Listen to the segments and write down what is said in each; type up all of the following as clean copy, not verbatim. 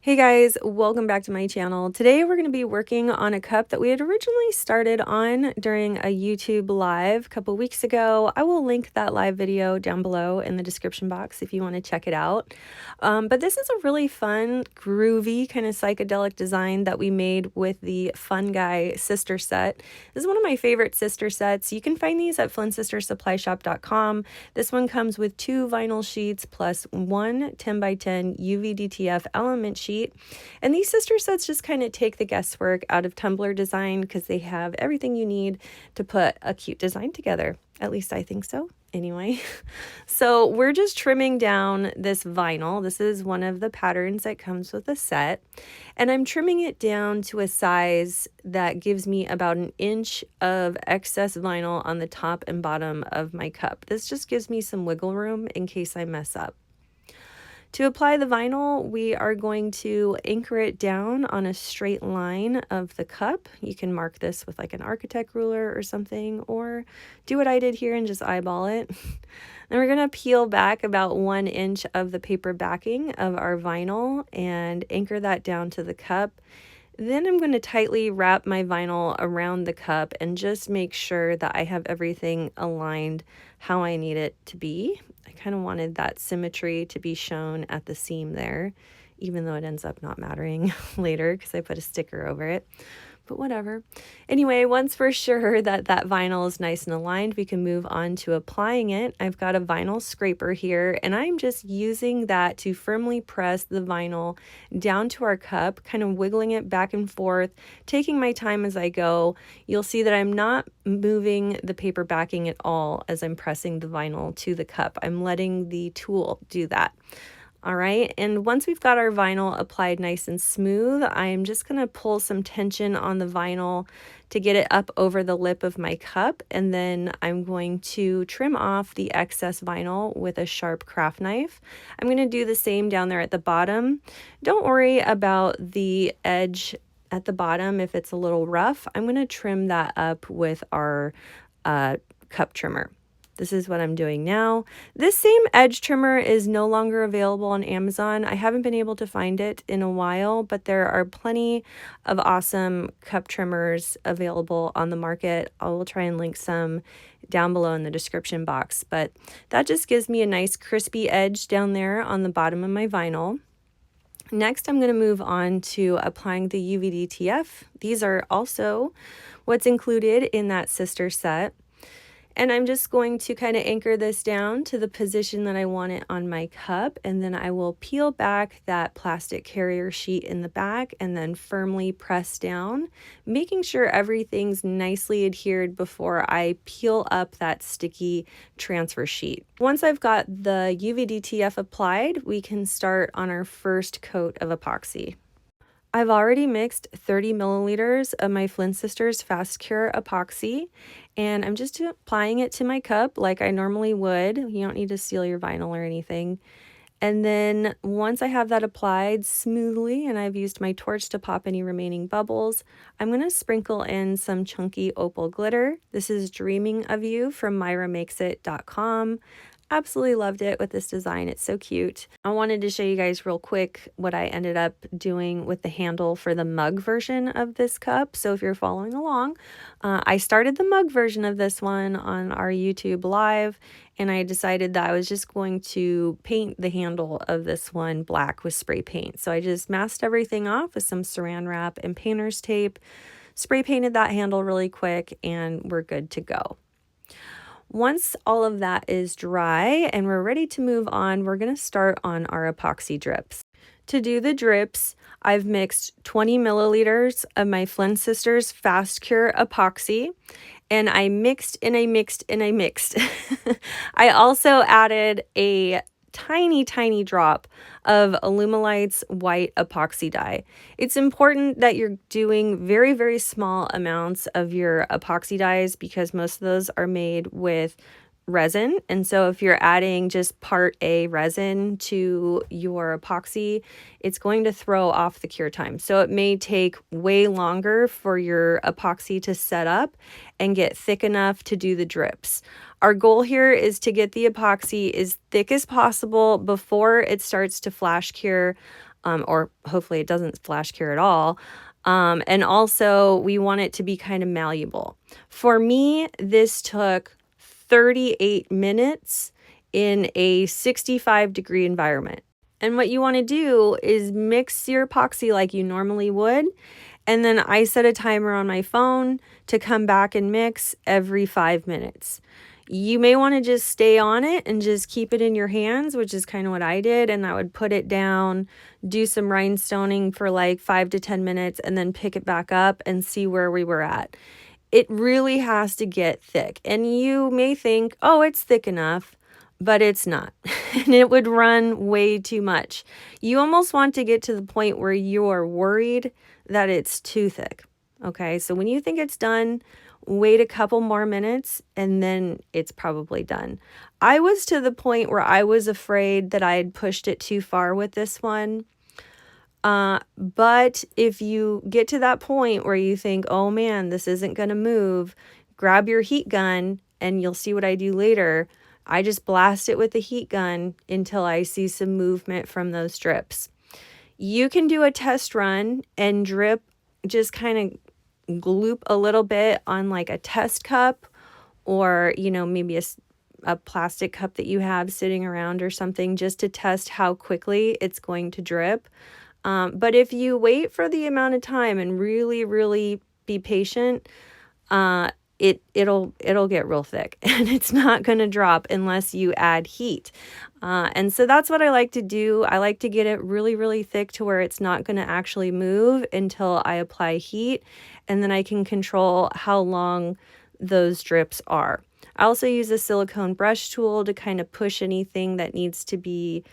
Hey guys, welcome back to my channel. Today we're going to be working on a cup that we had originally started on during a YouTube live a couple weeks ago. I will link that live video down below in the description box if you want to check it out. But this is a really fun, groovy, kind of psychedelic design that we made with the Fun Guy sister set. This is one of my favorite sister sets. You can find these at FlynnSistersSupplyShop.com. This one comes with 2 vinyl sheets plus one 10x10 UVDTF element sheet. And these sister sets just kind of take the guesswork out of Tumbler design because they have everything you need to put a cute design together. At least I think so. Anyway, so we're just trimming down this vinyl. This is one of the patterns that comes with the set. And I'm trimming it down to a size that gives me about 1 inch of excess vinyl on the top and bottom of my cup. This just gives me some wiggle room in case I mess up. To apply the vinyl, we are going to anchor it down on a straight line of the cup. You can mark this with like an Artichoke ruler or something, or do what I did here and just eyeball it. Then we're going to peel back about 1 inch of the paper backing of our vinyl and anchor that down to the cup. Then I'm going to tightly wrap my vinyl around the cup and just make sure that I have everything aligned how I need it to be. I kind of wanted that symmetry to be shown at the seam there, even though it ends up not mattering later because I put a sticker over it. But whatever. Anyway, once we're sure that that vinyl is nice and aligned, we can move on to applying it. I've got a vinyl scraper here, and I'm just using that to firmly press the vinyl down to our cup, kind of wiggling it back and forth, taking my time as I go. You'll see that I'm not moving the paper backing at all as I'm pressing the vinyl to the cup. I'm letting the tool do that. All right, and once we've got our vinyl applied nice and smooth, I'm just going to pull some tension on the vinyl to get it up over the lip of my cup, and then I'm going to trim off the excess vinyl with a sharp craft knife. I'm going to do the same down there at the bottom. Don't worry about the edge at the bottom if it's a little rough. I'm going to trim that up with our cup trimmer. This is what I'm doing now. This same edge trimmer is no longer available on Amazon. I haven't been able to find it in a while, but there are plenty of awesome cup trimmers available on the market. I will try and link some down below in the description box, but that just gives me a nice crispy edge down there on the bottom of my vinyl. Next, I'm going to move on to applying the UVDTF. These are also what's included in that sister set. And I'm just going to kind of anchor this down to the position that I want it on my cup, and then I will peel back that plastic carrier sheet in the back and then firmly press down, making sure everything's nicely adhered before I peel up that sticky transfer sheet. Once I've got the UVDTF applied, we can start on our first coat of epoxy. I've already mixed 30 milliliters of my Flynn Sisters Fast Cure epoxy, and I'm just applying it to my cup like I normally would. You don't need to seal your vinyl or anything. And then once I have that applied smoothly and I've used my torch to pop any remaining bubbles, I'm going to sprinkle in some chunky opal glitter. This is Dreaming of You from MyraMakesIt.com. Absolutely loved it with this design. It's so cute. I wanted to show you guys real quick what I ended up doing with the handle for the mug version of this cup. So if you're following along, I started the mug version of this one on our YouTube live, and I decided that I was just going to paint the handle of this one black with spray paint. So I just masked everything off with some saran wrap and painter's tape, spray painted that handle really quick, and we're good to go. Once all of that is dry and we're ready to move on, we're going to start on our epoxy drips. To do the drips, I've mixed 20 milliliters of my Flynn Sisters Fast Cure epoxy, and I mixed and I mixed and I mixed. I also added a tiny drop of Alumilite's white epoxy dye. It's important that you're doing very small amounts of your epoxy dyes because most of those are made with resin, and so if you're adding just part A resin to your epoxy, it's going to throw off the cure time. So it may take way longer for your epoxy to set up and get thick enough to do the drips. Our goal here is to get the epoxy as thick as possible before it starts to flash cure. or hopefully it doesn't flash cure at all. And also we want it to be kind of malleable. For me, this took 38 minutes in a 65-degree environment. And what you want to do is mix your epoxy like you normally would. And then I set a timer on my phone to come back and mix every 5 minutes. You may want to just stay on it and just keep it in your hands, which is kind of what I did. And I would put it down, do some rhinestoning for like 5 to 10 minutes, and then pick it back up and see where we were at. It really has to get thick. And you may think, oh, it's thick enough, but it's not. And it would run way too much. You almost want to get to the point where you're worried that it's too thick. Okay, so when you think it's done, wait a couple more minutes and then it's probably done. I was to the point where I was afraid that I had pushed it too far with this one. But if you get to that point where you think, oh man, this isn't going to move, grab your heat gun and you'll see what I do later. I just blast it with the heat gun until I see some movement from those drips. You can do a test run and drip, just kind of gloop a little bit on like a test cup, or, you know, maybe a plastic cup that you have sitting around or something, just to test how quickly it's going to drip. But if you wait for the amount of time and really, really be patient, it'll get real thick and it's not going to drop unless you add heat. And so that's what I like to do. I like to get it really, really thick to where it's not going to actually move until I apply heat, and then I can control how long those drips are. I also use a silicone brush tool to kind of push anything that needs to be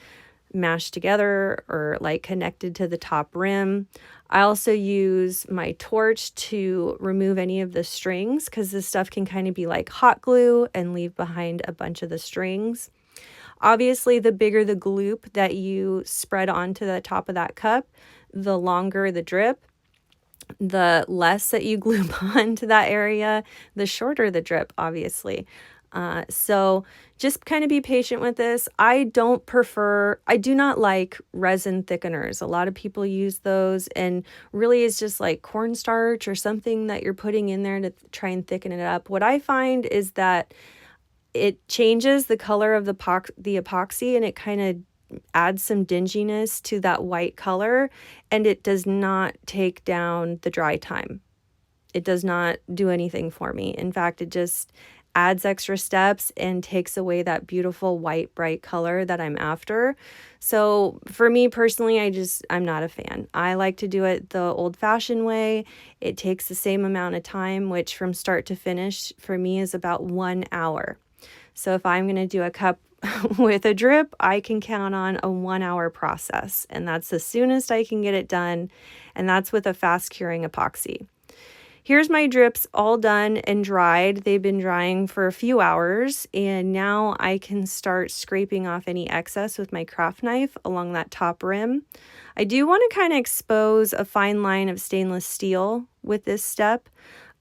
mashed together or like connected to the top rim. I also use my torch to remove any of the strings, because this stuff can kind of be like hot glue and leave behind a bunch of the strings. Obviously, the bigger the gloop that you spread onto the top of that cup, the longer the drip. The less that you gloop onto that area, the shorter the drip, obviously. So just kind of be patient with this. I do not like resin thickeners. A lot of people use those, and really it's just like cornstarch or something that you're putting in there to try and thicken it up. What I find is that it changes the color of the epoxy, and it kind of adds some dinginess to that white color, and it does not take down the dry time. It does not do anything for me. In fact, it just adds extra steps and takes away that beautiful white bright color that I'm after. So for me personally, I'm not a fan. I like to do it the old-fashioned way. It takes the same amount of time, which from start to finish for me is about 1 hour. So if I'm going to do a cup with a drip, I can count on a 1 hour process, and that's the soonest I can get it done, and that's with a fast curing epoxy. Here's my drips all done and dried. They've been drying for a few hours, and now I can start scraping off any excess with my craft knife along that top rim. I do want to kind of expose a fine line of stainless steel with this step.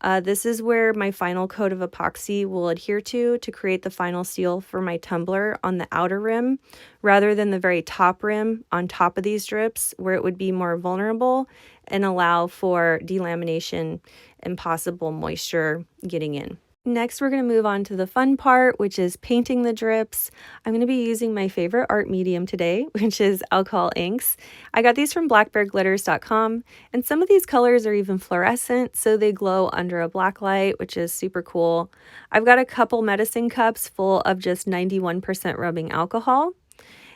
This is where my final coat of epoxy will adhere to create the final seal for my tumbler on the outer rim, rather than the very top rim on top of these drips, where it would be more vulnerable and allow for delamination and possible moisture getting in. Next, we're going to move on to the fun part, which is painting the drips. I'm going to be using my favorite art medium today, which is alcohol inks. I got these from blackbearglitters.com, and some of these colors are even fluorescent, so they glow under a black light, which is super cool. I've got a couple medicine cups full of just 91% rubbing alcohol.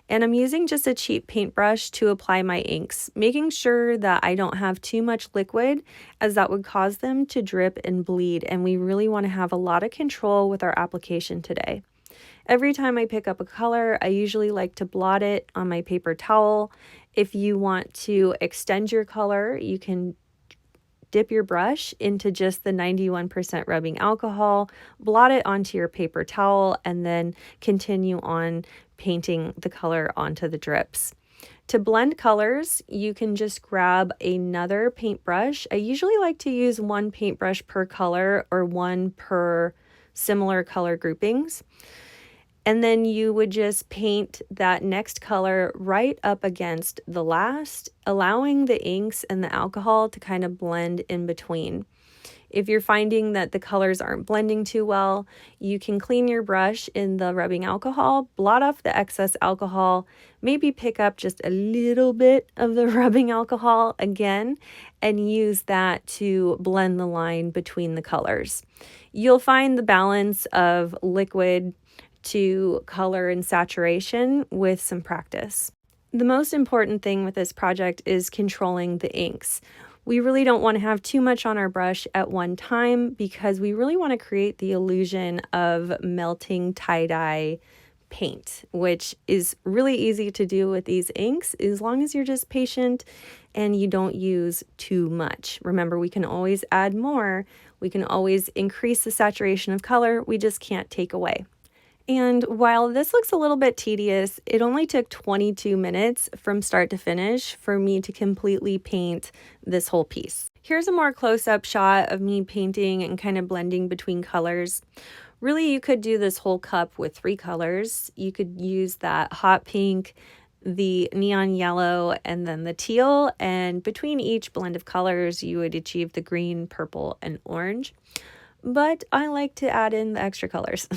And I'm using just a cheap paintbrush to apply my inks, making sure that I don't have too much liquid, as that would cause them to drip and bleed, and we really want to have a lot of control with our application today. Every time I pick up a color, I usually like to blot it on my paper towel. If you want to extend your color, you can dip your brush into just the 91% rubbing alcohol, blot it onto your paper towel, and then continue on painting the color onto the drips. To blend colors, you can just grab another paintbrush. I usually like to use one paintbrush per color or one per similar color groupings. And then you would just paint that next color right up against the last, allowing the inks and the alcohol to kind of blend in between. If you're finding that the colors aren't blending too well, you can clean your brush in the rubbing alcohol, blot off the excess alcohol, maybe pick up just a little bit of the rubbing alcohol again, and use that to blend the line between the colors. You'll find the balance of liquid to color and saturation with some practice. The most important thing with this project is controlling the inks. We really don't want to have too much on our brush at one time because we really want to create the illusion of melting tie-dye paint, which is really easy to do with these inks as long as you're just patient and you don't use too much. Remember, we can always add more. We can always increase the saturation of color. We just can't take away. And while this looks a little bit tedious, it only took 22 minutes from start to finish for me to completely paint this whole piece. Here's a more close-up shot of me painting and kind of blending between colors. Really, you could do this whole cup with 3 colors. You could use that hot pink, the neon yellow, and then the teal. And between each blend of colors, you would achieve the green, purple, and orange. But I like to add in the extra colors.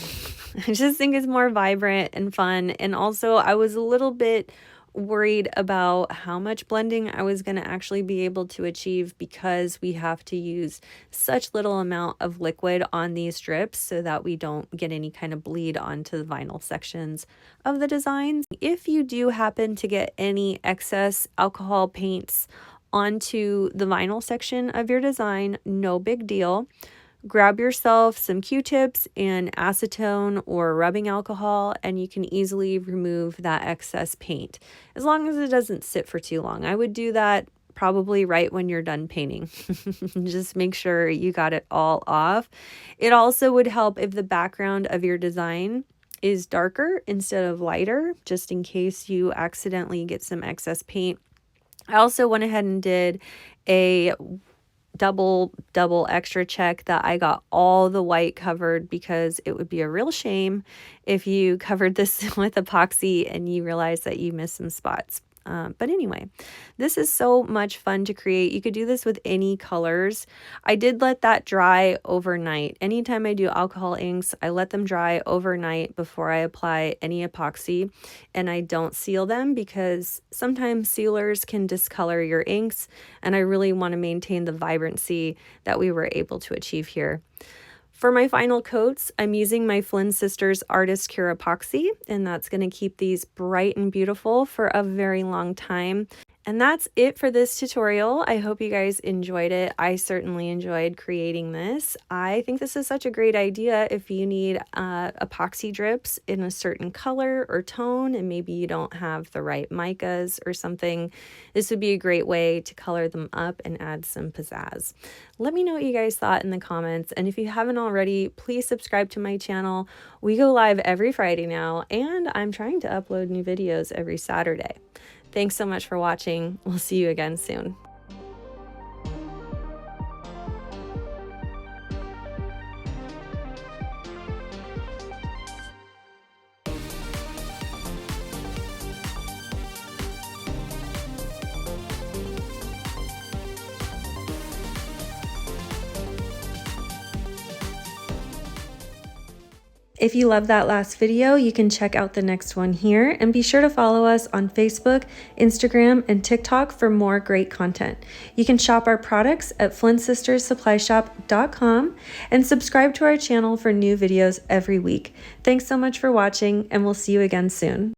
I just think it's more vibrant and fun. And also I was a little bit worried about how much blending I was going to actually be able to achieve because we have to use such little amount of liquid on these strips so that we don't get any kind of bleed onto the vinyl sections of the designs. If you do happen to get any excess alcohol paints onto the vinyl section of your design, no big deal. Grab yourself some Q-tips and acetone or rubbing alcohol, and you can easily remove that excess paint as long as it doesn't sit for too long. I would do that probably right when you're done painting. Just make sure you got it all off. It also would help if the background of your design is darker instead of lighter, just in case you accidentally get some excess paint. I also went ahead and did a double extra check that I got all the white covered, because it would be a real shame if you covered this with epoxy and you realize that you missed some spots. But anyway, this is so much fun to create. You could do this with any colors. I did let that dry overnight. Anytime I do alcohol inks, I let them dry overnight before I apply any epoxy, and I don't seal them because sometimes sealers can discolor your inks, and I really want to maintain the vibrancy that we were able to achieve here. For my final coats, I'm using my Flynn Sisters Artist Cure Epoxy, and that's going to keep these bright and beautiful for a very long time. And that's it for this tutorial. I hope you guys enjoyed it. I certainly enjoyed creating this. I think this is such a great idea if you need epoxy drips in a certain color or tone, and maybe you don't have the right micas or something. This would be a great way to color them up and add some pizzazz. Let me know what you guys thought in the comments, and if you haven't already, please subscribe to my channel. We go live every Friday now, and I'm trying to upload new videos every Saturday. Thanks so much for watching. We'll see you again soon. If you love that last video, you can check out the next one here, and be sure to follow us on Facebook, Instagram, and TikTok for more great content. You can shop our products at FlynnSistersSupplyShop.com and subscribe to our channel for new videos every week. Thanks so much for watching, and we'll see you again soon.